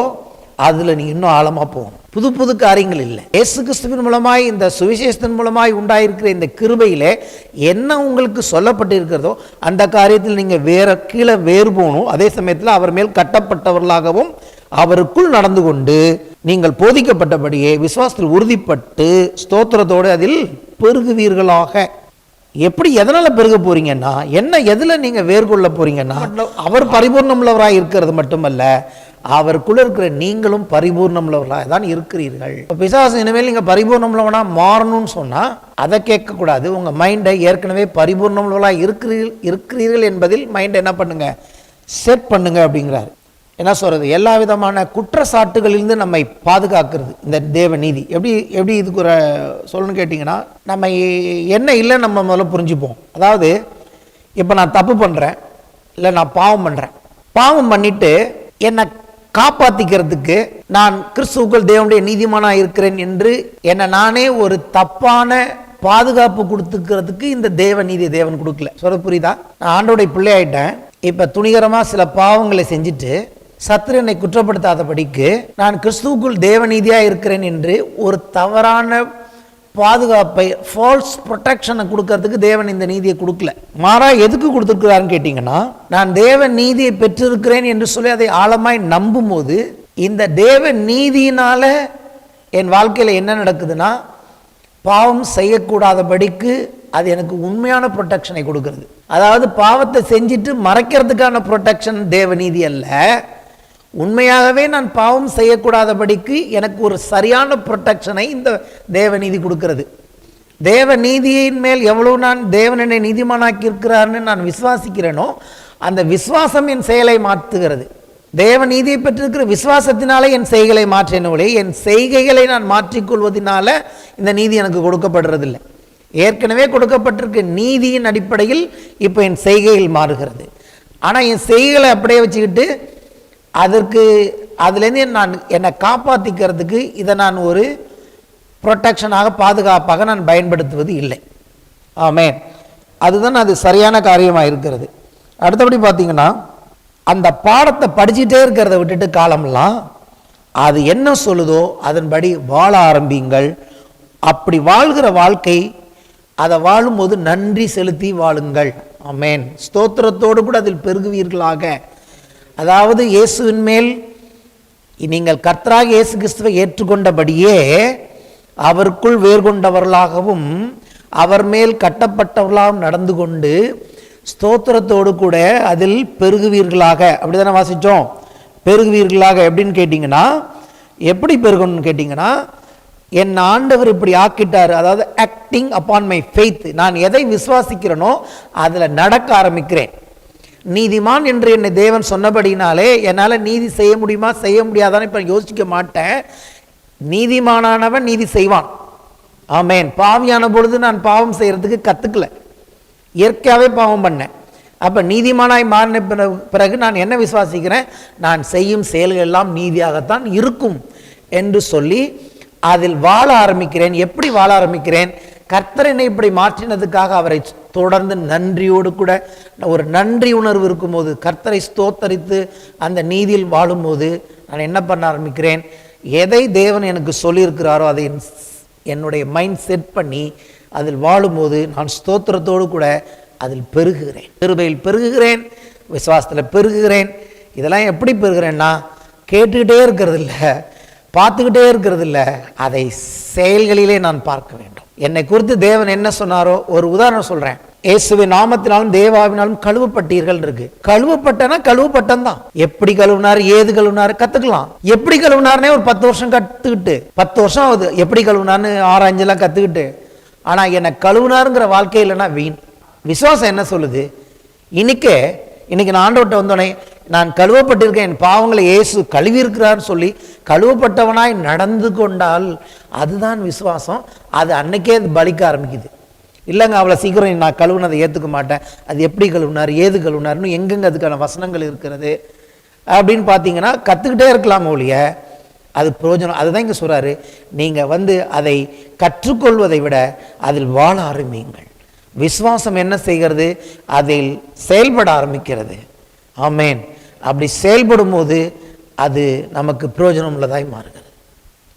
அதுல நீங்க இன்னும் ஆழமா போகணும். புது புது காரியங்கள் இல்லை. இயேசு கிறிஸ்துவின் மூலமாய், இந்த சுவிசேஷத்தின் மூலமாய் உண்டாயிருக்கிற இந்த கிருபையிலே என்ன உங்களுக்கு சொல்லப்பட்டு இருக்கிறதோ அந்த காரியத்தில் நீங்க கீழே வேறு போகணும். அதே சமயத்தில் அவர் மேல் கட்டப்பட்டவர்களாகவும் அவருக்குள் நடந்து கொண்டு நீங்கள் போதிக்கப்பட்டபடியே விசுவாசத்தில் உறுதிப்பட்டு ஸ்தோத்திரத்தோடு அதில் பெருகுவீர்களாக. எப்படி எதனால பெருக போறீங்கன்னா, எதுல நீங்க வேர்கொள்ள போறீங்கன்னா, அவர் பரிபூர்ணம் உள்ளவராய் இருக்கிறது மட்டுமல்ல, அவருக்குள்ள இருக்கிற நீங்களும் பரிபூர்ணம் உள்ளவர்களாக தான் இருக்கிறீர்கள். பிசாசு இனிமேல் நீங்க பரிபூர்ணம் உள்ளவனா மாறணும்னு சொன்னா அதை கேட்க கூடாது. உங்க மைண்டை ஏற்கனவே பரிபூர்ணம் உள்ளவர்களாக இருக்கிறீர்கள் என்பதில் மைண்டை என்ன பண்ணுங்க, செட் பண்ணுங்க அப்படிங்கிறார். என்ன சொல்றது, எல்லா விதமான குற்றச்சாட்டுகளிலிருந்து நம்மை பாதுகாக்கிறது இந்த தேவ நீதி. எப்படி இதுக்கு ஒரு சொல்லணும்னு கேட்டிங்கன்னா, நம்ம என்ன இல்லை நம்ம முதல்ல புரிஞ்சுப்போம். அதாவது இப்போ நான் தப்பு பண்ணுறேன், இல்லை நான் பாவம் பண்ணுறேன், பாவம் பண்ணிட்டு என்னை காப்பாற்றிக்கிறதுக்கு நான் கிறிஸ்துவுக்குள் தேவனுடைய நீதிமானாக இருக்கிறேன் என்று என்னை நானே ஒரு தப்பான பாதுகாப்பு கொடுத்துக்கிறதுக்கு இந்த தேவ நீதி தேவன் கொடுக்கல. சொல்ல புரியுதா? நான் ஆண்டோடைய பிள்ளை ஆயிட்டேன். இப்போ துணிகரமாக சில பாவங்களை செஞ்சுட்டு சத்துரு என்னை குற்றப்படுத்தாதபடிக்கு நான் கிறிஸ்துவுக்குள் தேவநீதியாக இருக்கிறேன் என்று ஒரு தவறான பாதுகாப்பை, ஃபால்ஸ் ப்ரொடெக்ஷனை கொடுக்கறதுக்கு தேவன் இந்த நீதியை கொடுக்கல. மாறா எதுக்கு கொடுத்துருக்கிறாருன்னு கேட்டிங்கன்னா, நான் தேவ நீதியை பெற்றிருக்கிறேன் என்று சொல்லி அதை ஆழமாய் நம்பும் போது, இந்த தேவ நீதியினால என் வாழ்க்கையில் என்ன நடக்குதுன்னா, பாவம் செய்யக்கூடாதபடிக்கு அது எனக்கு உண்மையான ப்ரொடெக்ஷனை கொடுக்கிறது. அதாவது பாவத்தை செஞ்சுட்டு மறைக்கிறதுக்கான ப்ரொடெக்ஷன் தேவநீதி அல்ல, உண்மையாகவே நான் பாவம் செய்யக்கூடாதபடிக்கு எனக்கு ஒரு சரியான ப்ரொடெக்ஷனை இந்த தேவநீதி கொடுக்கிறது. தேவநீதியின் மேல் எவ்வளவு நான் தேவன் என்னை நீதிமானாக்கி இருக்கிறார்னு நான் விசுவாசிக்கிறேனோ, அந்த விசுவாசம் என் செயலை மாற்றுகிறது. தேவநீதியை பெற்றிருக்கிற விசுவாசத்தினாலே என் செய்கைகளை மாற்றினவளே, என் செய்கைகளை நான் மாற்றிக்கொள்வதனால இந்த நீதி எனக்கு கொடுக்கப்படுறதில்லை. ஏற்கனவே கொடுக்கப்பட்டிருக்க நீதியின் அடிப்படையில் இப்போ என் செய்கைகள் மாறுகிறது. ஆனால் என் செய்கைகளை அப்படியே வச்சுக்கிட்டு அதுலேருந்து நான் என்னை காப்பாற்றிக்கிறதுக்கு இதை நான் ஒரு ப்ரொடெக்ஷனாக, பாதுகாப்பாக நான் பயன்படுத்துவது இல்லை. ஆமென். அதுதான் அது சரியான காரியமாக இருக்கிறது. அடுத்தபடி பார்த்தீங்கன்னா, அந்த பாடத்தை படிச்சுட்டே இருக்கிறத விட்டுட்டு காலமெல்லாம் அது என்ன சொல்லுதோ அதன்படி வாழ ஆரம்பிங்கள். அப்படி வாழ்கிற வாழ்க்கை, அதை வாழும்போது நன்றி செலுத்தி வாழுங்கள். ஆமென். ஸ்தோத்திரத்தோடு கூட அதில் பெருகுவீர்களாக. அதாவது இயேசுவின் மேல் நீங்கள் கர்த்தராக இயேசு கிறிஸ்துவை ஏற்றுக்கொண்டபடியே அவருக்குள் வேர் கொண்டவர்களாகவும் அவர் மேல் கட்டப்பட்டவர்களாகவும் நடந்து கொண்டு ஸ்தோத்திரத்தோடு கூட அதில் பெருகுவீர்களாக. அப்படி தானே வாசித்தோம், பெருகுவீர்களாக. எப்படின்னு கேட்டிங்கன்னா, எப்படி பெருகணும்னு கேட்டிங்கன்னா, என் ஆண்டவர் இப்படி ஆக்கிட்டார். அதாவது ஆக்டிங் அப்பான் மை ஃபெய்த். நான் எதை விசுவாசிக்கிறேனோ அதில் நடக்க ஆரம்பிக்கிறேன். நீதிமான் என்று என்னை தேவன் சொன்னபடினாலே என்னால் நீதி செய்ய முடியுமா செய்ய முடியாதான்னு இப்போ யோசிக்க மாட்டேன். நீதிமானவன் நீதி செய்வான். ஆமென். பாவியான பொழுது நான் பாவம் செய்கிறதுக்கு கற்றுக்கல, இயற்கையாகவே பாவம் பண்ணேன். அப்போ நீதிமானாய் மாறின பிறகு நான் என்ன விசுவாசிக்கிறேன், நான் செய்யும் செயல்கள் எல்லாம் நீதியாகத்தான் இருக்கும் என்று சொல்லி அதில் வாழ ஆரம்பிக்கிறேன். எப்படி வாழ ஆரம்பிக்கிறேன்? கர்த்தர் என்னை இப்படி மாற்றினதுக்காக அவரை தொடர்ந்து நன்றியோடு கூட ஒரு நன்றி உணர்வு இருக்கும்போது, கர்த்தரை ஸ்தோத்தரித்து அந்த நீதியில் வாழும்போது நான் என்ன பண்ண ஆரம்பிக்கிறேன், எதை தேவன் எனக்கு சொல்லியிருக்கிறாரோ அதை என்னுடைய மைண்ட் செட் பண்ணி அதில் வாழும்போது நான் ஸ்தோத்திரத்தோடு கூட அதில் பெருகுகிறேன். கிருபையில் பெருகுகிறேன், விசுவாசத்தில் பெருகுகிறேன். இதெல்லாம் எப்படி பெருகிறேன்னா, கேட்டுக்கிட்டே இருக்கிறது இல்லை, பார்த்துக்கிட்டே இருக்கிறது இல்லை, அதை செயல்களிலே நான் பார்க்க வேண்டும். என்னை குறித்து தேவன் என்ன சொன்னாரோ, ஒரு உதாரணம் சொல்றேன். இயேசுவின் நாமத்தினாலும் தேவாவினாலும் கழுவப்பட்டீர்கள் இருக்கு. கழுவப்பட்டனா கழுவப்பட்டம் தான். எப்படி கழுவினார், ஏது கழுவினார் கத்துக்கலாம். எப்படி கழுவினார்னே ஒரு 10 வருஷம் கத்துக்கிட்டு, 10 வருஷம் ஆகுது எப்படி கழுவினார்னு ஆராய்ஞ்செல்லாம் கத்துக்கிட்டு. ஆனா என்னை கழுவினாருங்கிற வாழ்க்கை இல்லைன்னா வீண். விசுவாசம் என்ன சொல்லுது? இன்னைக்கு நான் ஆண்டவர்கிட்ட வந்தோடனே நான் கழுவப்பட்டிருக்கேன், என் பாவங்களை இயேசு கழுவி இருக்கிறார்னு சொல்லி கழுவப்பட்டவனாய் நடந்து கொண்டால் அதுதான் விசுவாசம். அது அன்னைக்கே அது பலிக்க ஆரம்பிக்குது. இல்லைங்க அவ்வளோ சீக்கிரம் நான் கழுவுனதை ஏற்றுக்க மாட்டேன், அது எப்படி கழுவினார், ஏது கழுவினார்னு எங்கெங்க அதுக்கான வசனங்கள் இருக்கிறது அப்படின்னு பார்த்தீங்கன்னா கற்றுக்கிட்டே இருக்கலாம் ஒழிய அது பிரயோஜனம். அதுதான் இங்கே சொல்கிறாரு, நீங்கள் அதை கற்றுக்கொள்வதை விட அதில் வாழ ஆரம்பியுங்கள். விசுவாசம் என்ன செய்கிறது, அதில் செயல்பட ஆரம்பிக்கிறது. ஆமென். அப்படி செயல்படும் போது அது நமக்கு பிரயோஜனம் உள்ளதாய் மாறுகிறது.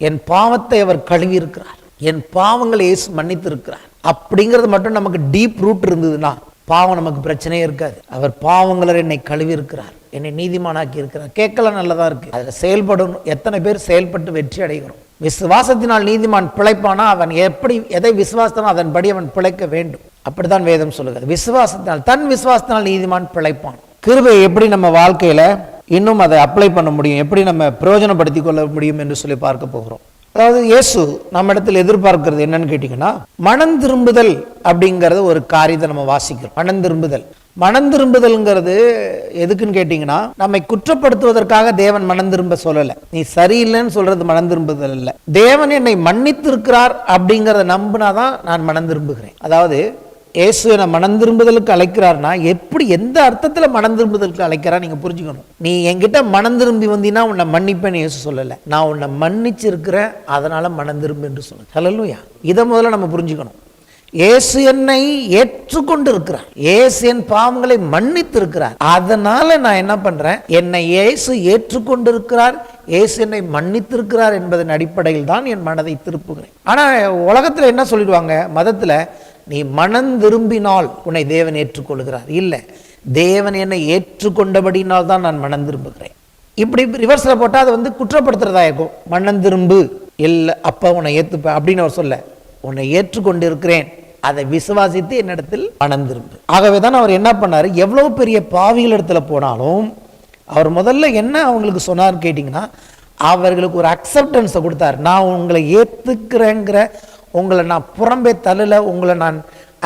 என் பாவத்தை அவர் கழுவி இருக்கிறார், என் பாவங்களை இயேசு மன்னித்து இருக்கிறார் அப்படிங்கிறது மட்டும் நமக்கு டீப் ரூட் இருந்ததுன்னா பாவம் நமக்கு பிரச்சனையே இருக்காது. அவர் பாவங்களை என்னை கழுவி இருக்கிறார், என்னை நீதிமானாக்கி இருக்கிறார். கேட்கலாம் நல்லதா இருக்கு, அதில் செயல்படணும். எத்தனை பேர் செயல்பட்டு வெற்றி அடைகிறோம்? விசுவாசத்தினால் நீதிமான் பிழைப்பானா, அவன் எதை விசுவாசத்தானோ அதன்படி அவன் பிழைக்க வேண்டும். அப்படித்தான் வேதம் சொல்லுகிறது. விசுவாசத்தினால், தன் விசுவாசத்தினால் நீதிமான் பிழைப்பான். கிருபையை எப்படி நம்ம வாழ்க்கையில இன்னும் அதை அப்ளை பண்ண முடியும், எப்படி நம்ம பிரயோஜனப்படுத்தி கொள்ள முடியும் என்று சொல்லி பார்க்க போகிறோம். அதாவது இயேசு நம்ம இடத்துல எதிர்பார்க்கிறது என்னன்னு கேட்டீங்கன்னா, மனம் திரும்புதல் அப்படிங்கறது ஒரு காரியத்தை நம்ம வாசிக்கிறோம். மனம் திரும்புதல்ங்கிறது எதுக்குன்னு கேட்டீங்கன்னா, நம்மை குற்றப்படுத்துவதற்காக தேவன் மனம் திரும்ப சொல்லல. நீ சரியில்லைன்னு சொல்றது மனம் திரும்புதல் இல்லை. தேவன் என்னை மன்னித்து இருக்கிறார் அப்படிங்கறத நம்பினாதான் நான் மனம் திரும்புகிறேன். அதாவது இயேசு என்னை மனம் திரும்புதலுக்கு அழைக்கிறார்னா எப்படி, எந்த அர்த்தத்துல மனம் திரும்புதலுக்கு அழைக்கிறா நீங்க புரிஞ்சுக்கணும். நீ என்கிட்ட மனம் திரும்பி வந்தீங்கன்னா உன்னை மன்னிப்பேன்னு இயேசு சொல்லல, நான் உன்னை மன்னிச்சிருக்கிறேன் அதனால மனம் திரும்பு என்று சொல்ல. ஹல்லேலூயா. இதை முதல்ல நம்ம புரிஞ்சுக்கணும். இயேசு என்னை ஏற்றுக்கொண்டு இருக்கிறார், இயேசு என் பாவங்களை மன்னித்து இருக்கிறார். அதனால நான் என்ன பண்றேன், என்னை இயேசு ஏற்றுக்கொண்டு இருக்கிறார், இயேசு என்னை மன்னித்திருக்கிறார் என்பதன் அடிப்படையில் தான் என் மனதை திருப்புகிறேன். ஆனா உலகத்துல என்ன சொல்லிடுவாங்க, மதத்துல நீ மனம் திரும்பினால் உன்னை தேவன் ஏற்றுக்கொள்கிறார். இல்லை, தேவன் என்னை ஏற்றுக்கொண்டபடினால் தான் நான் மனம் திரும்புகிறேன். இப்படி ரிவர்ஸில் போட்டால் அது குற்றப்படுத்துறதா இருக்கும். மனம் திரும்பு, இல்லை அப்போ உன்னை ஏற்றுப்ப அப்படின்னு அவர் சொல்ல, உன்னை ஏற்றுக்கொண்டு இருக்கிறேன், அதை விசுவாசித்து என்னிடத்தில் மனம் திரும்பு. ஆகவே தான் அவர் என்ன பண்ணார், எவ்வளோ பெரிய பாவிகள் இடத்துல போனாலும் அவர் முதல்ல என்ன அவங்களுக்கு சொன்னார் கேட்டிங்கன்னா, அவர்களுக்கு ஒரு அக்செப்டன்ஸை கொடுத்தார். நான் உங்களை ஏற்றுக்கிறேங்கிற, உங்களை நான் புறம்பே தள்ளல, உங்களை நான்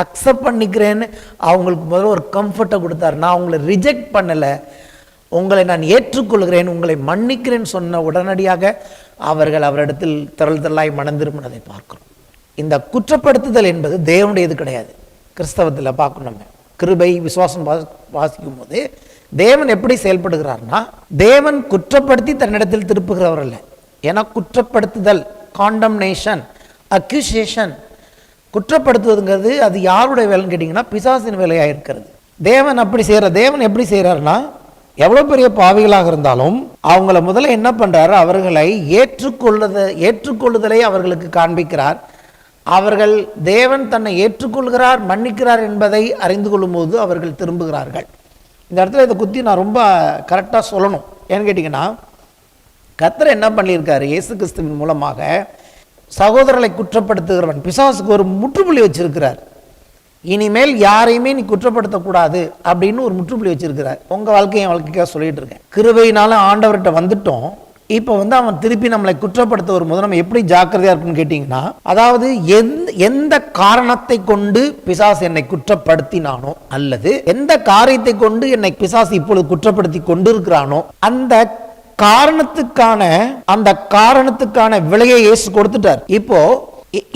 அக்செப்ட் பண்ணிக்கிறேன்னு அவங்களுக்கு முதல்ல ஒரு கம்ஃபர்ட்டை கொடுத்தார். நான் உங்களை ரிஜெக்ட் பண்ணலை, உங்களை நான் ஏற்றுக்கொள்கிறேன், உங்களை மன்னிக்கிறேன்னு சொன்ன உடனடியாக அவர்கள் அவரிடத்தில் திரளாய் மனம் திரும்பினதை பார்க்கிறோம். இந்த குற்றப்படுத்துதல் என்பது தேவனுடையது கிடையாது. கிறிஸ்தவத்தில் பார்க்கணும், நம்ம கிருபை விசுவாசம் வாசிக்கும் போது தேவன் எப்படி செயல்படுகிறார்னா, தேவன் குற்றப்படுத்தி தன்னிடத்தில் திருப்புகிறவர் அல்ல. ஏன்னா குற்றப்படுத்துதல், காண்டம்னேஷன், அக்யூசேஷன், குற்றப்படுத்துவதுங்கிறது அது யாருடைய வேலைன்னு கேட்டிங்கன்னா பிசாசின் வேலையாக இருக்கிறது. தேவன் அப்படி செய்கிற, தேவன் எப்படி செய்கிறாருன்னா, எவ்வளோ பெரிய பாவிகளாக இருந்தாலும் அவங்கள முதல்ல என்ன பண்ணுறாரு, அவர்களை ஏற்றுக்கொள்ளுதலை அவர்களுக்கு காண்பிக்கிறார். அவர்கள் தேவன் தன்னை ஏற்றுக்கொள்கிறார், மன்னிக்கிறார் என்பதை அறிந்து கொள்ளும் போது அவர்கள் திரும்புகிறார்கள். இந்த இடத்துல இதை குத்தி நான் ரொம்ப கரெக்டாக சொல்லணும். ஏன்னு கேட்டிங்கன்னா, கர்த்தர் என்ன பண்ணியிருக்காரு, இயேசு கிறிஸ்துவின் மூலமாக சகோதரர்களை குற்றப்படுத்துகிறவன் பிசாசுக்கு ஒரு முற்றுப்புள்ளி வச்சிருக்கிறார். இனிமேல் யாரையுமே நீ குற்றப்படுத்தக்கூடாது அப்படின்னு ஒரு முற்றுப்புள்ளி வச்சிருக்கிறார். உங்கள் வாழ்க்கைக்காக சொல்லிட்டு இருக்கேன். கிருபையினால ஆண்டவர்கிட்ட வந்துட்டோம். இப்போ அவன் திருப்பி நம்மளை குற்றப்படுத்த வரும்போது நம்ம எப்படி ஜாக்கிரதையா இருக்குன்னு கேட்டிங்கன்னா, அதாவது எந்த காரணத்தை கொண்டு பிசாசு என்னை குற்றப்படுத்தினானோ, அல்லது எந்த காரியத்தை கொண்டு என்னை பிசாசு இப்பொழுது குற்றப்படுத்தி கொண்டிருக்கிறானோ, அந்த காரணத்துக்கான விலையை இயேசு கொடுத்துட்டார். இப்போ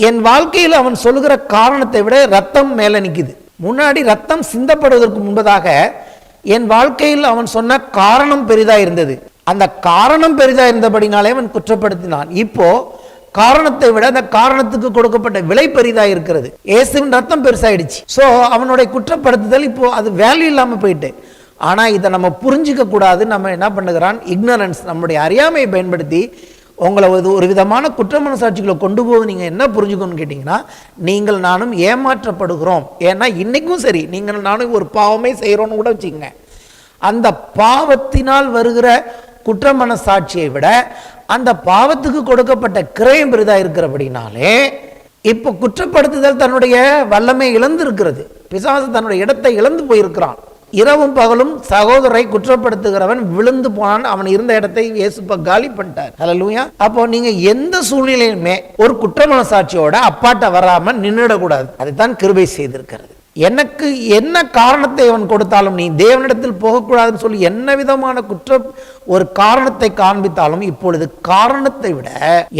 என் வாழ்க்கையில் அவன் சொல்லுகிற காரணத்தை விட ரத்தம் மேல நிக்குது. முன்னாடி ரத்தம் சிந்தப்படுவதற்கு முன்பதாக என் வாழ்க்கையில் அவன் சொன்ன காரணம் பெரிதா இருந்தது. அந்த காரணம் பெரிதா இருந்தபடினாலே அவன் குற்றப்படுத்தினான். இப்போ காரணத்தை விட அந்த காரணத்துக்கு கொடுக்கப்பட்ட விலை பெரிதா இருக்கிறது. இயேசுவின் ரத்தம் பெருசாயிடுச்சு. சோ அவனுடைய குற்றப்படுத்துதல் இப்போ அது வேல்யூ இல்லாம போயிட்டு. ஆனா இதை நம்ம புரிஞ்சிக்க கூடாது. நம்ம என்ன பண்ணுகிறான், இக்னரன்ஸ், நம்முடைய அறியாமையை பயன்படுத்தி உங்களை ஒரு விதமான குற்ற மனசாட்சிகளை கொண்டு போது நீங்கள் என்ன புரிஞ்சுக்கணும்னு கேட்டிங்கன்னா, நீங்கள் நானும் ஏமாற்றப்படுகிறோம். ஏன்னா இன்றைக்கும் சரி, நீங்கள் நானும் ஒரு பாவமே செய்கிறோன்னு கூட வச்சுக்கோங்க, அந்த பாவத்தினால் வருகிற குற்ற மனசாட்சியை விட அந்த பாவத்துக்கு கொடுக்கப்பட்ட கிரயம் பெரிதாக இருக்கிறபடினாலே இப்போ குற்றப்படுத்துதல் தன்னுடைய வல்லமை இழந்து இருக்கிறது. பிசாசு தன்னுடைய இடத்தை இழந்து போயிருக்கிறான். இரவும் பகலும் சகோதரரை குற்றப்படுத்துகிறவன் விழுந்து போனான். அவன் இருந்த இடத்தை இயேசு காலி பண்ணிட்டார். ஹல்லேலூயா. அப்போ நீங்க எந்த சூழ்நிலையுமே ஒரு குற்ற மனசாட்சியோட அப்பாட்ட வராம நின்றுடக்கூடாது. அதைத்தான் கிருபை செய்திருக்கிறது. எனக்கு என்ன காரணத்தை அவன் கொடுத்தாலும் நீ தேவனிடத்தில் போகக்கூடாதுன்னு சொல்லி என்ன விதமான ஒரு காரணத்தை காண்பித்தாலும், இப்பொழுது காரணத்தை விட,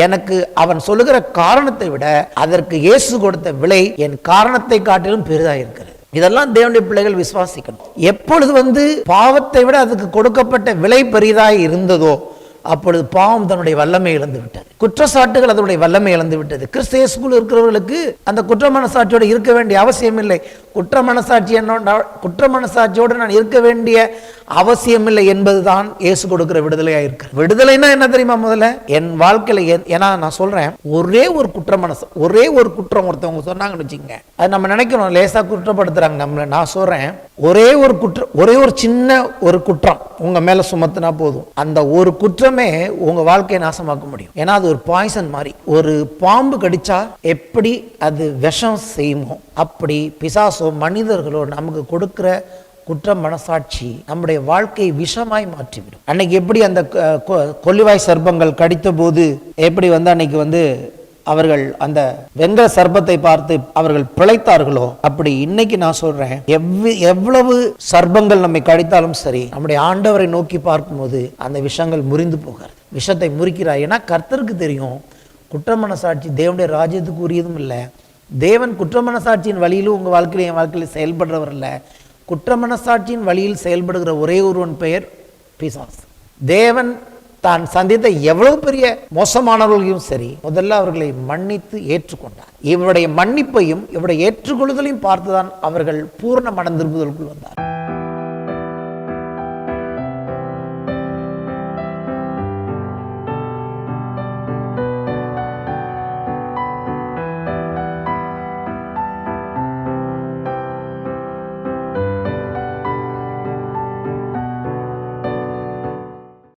எனக்கு அவன் சொல்லுகிற காரணத்தை விட அதற்கு இயேசு கொடுத்த விலை என் காரணத்தை காட்டிலும் பெரிதாக இருக்கிறது. இதெல்லாம் தேவனுடைய பிள்ளைகள் விசுவாசிக்கணும். எப்பொழுது பாவத்தை விட அதுக்கு கொடுக்கப்பட்ட விலை பெரிதாக இருந்ததோ அப்பொழுது பாவம் தன்னுடைய வல்லமை இழந்து விட்டது. குற்றச்சாட்டுகள் அதனுடைய வல்லமை இழந்து விட்டது. கிறிஸ்து இயேசுக்குள் இருக்கிறவர்களுக்கு அந்த குற்ற மனசாட்சியோடு இருக்க வேண்டிய அவசியம் இல்லை. குற்ற மனசாட்சியோடு நான் இருக்க வேண்டிய அவசியம் இல்லை என்பதுதான் இயேசு கொடுக்கிற விடுதலையாக இருக்கு. விடுதலைன்னா என்ன தெரியுமா? முதல்ல என் வாழ்க்கையில, ஏன்னா நான் சொல்றேன், ஒரே ஒரு குற்றம் ஒருத்தவங்க சொன்னாங்கன்னு வச்சுக்கோங்க, அது நம்ம நினைக்கணும் லேசா குற்றப்படுத்துறாங்க நம்மள. நான் சொல்றேன், ஒரே ஒரு சின்ன ஒரு குற்றம் உங்க மேல சுமத்தினா போதும், அந்த ஒரு குற்றமே உங்க வாழ்க்கையை நாசமாக்க முடியும். ஏன்னா அது ஒரு பாய்சன் மாதிரி. ஒரு பாம்பு கடிச்சா எப்படி அது விஷம் செய்யுமோ, அப்படி பிசாசோ மனிதர்களோ நமக்கு கொடுக்கிற குற்ற மனசாட்சி நம்முடைய வாழ்க்கையை விஷமாய் மாற்றிவிடும். அன்னைக்கு எப்படி அந்த கொல்லிவாய் சர்ப்பங்கள் கடித்த போது எப்படி அன்னைக்கு அவர்கள் அந்த வெங்கல சர்ப்பத்தை பார்த்து அவர்கள் பிழைத்தார்களோ, அப்படி இன்னைக்கு நான் சொல்றேன், எவ்வளவு சர்ப்பங்கள் நம்மை கடித்தாலும் சரி, நம்முடைய ஆண்டவரை நோக்கி பார்க்கும்போது அந்த விஷங்கள் முறிந்து போகிறது. விஷத்தை முறிக்கிறார். ஏன்னா கர்த்தருக்கு தெரியும், குற்ற மனசாட்சி தேவனுடைய ராஜ்யத்துக்கு உரியதும் இல்லை. தேவன் குற்ற மனசாட்சியின் வழியிலும் உங்க வாழ்க்கையில என் வாழ்க்கையில செயல்படுறவர் இல்லை. குற்ற மனசாட்சியின் வழியில் செயல்படுகிற ஒரே ஒருவன் பெயர் பிசாசு. தேவன் தான் சந்தித்த எவ்வளவு பெரிய மோசமானவர்களையும் சரி, முதல்ல அவர்களை மன்னித்து ஏற்றுக்கொண்டார். இவருடைய மன்னிப்பையும் இவருடைய ஏற்றுக்கொள்ளுதலையும் பார்த்துதான் அவர்கள் பூர்ண மனம் திரும்புதலுக்குள் வந்தார்.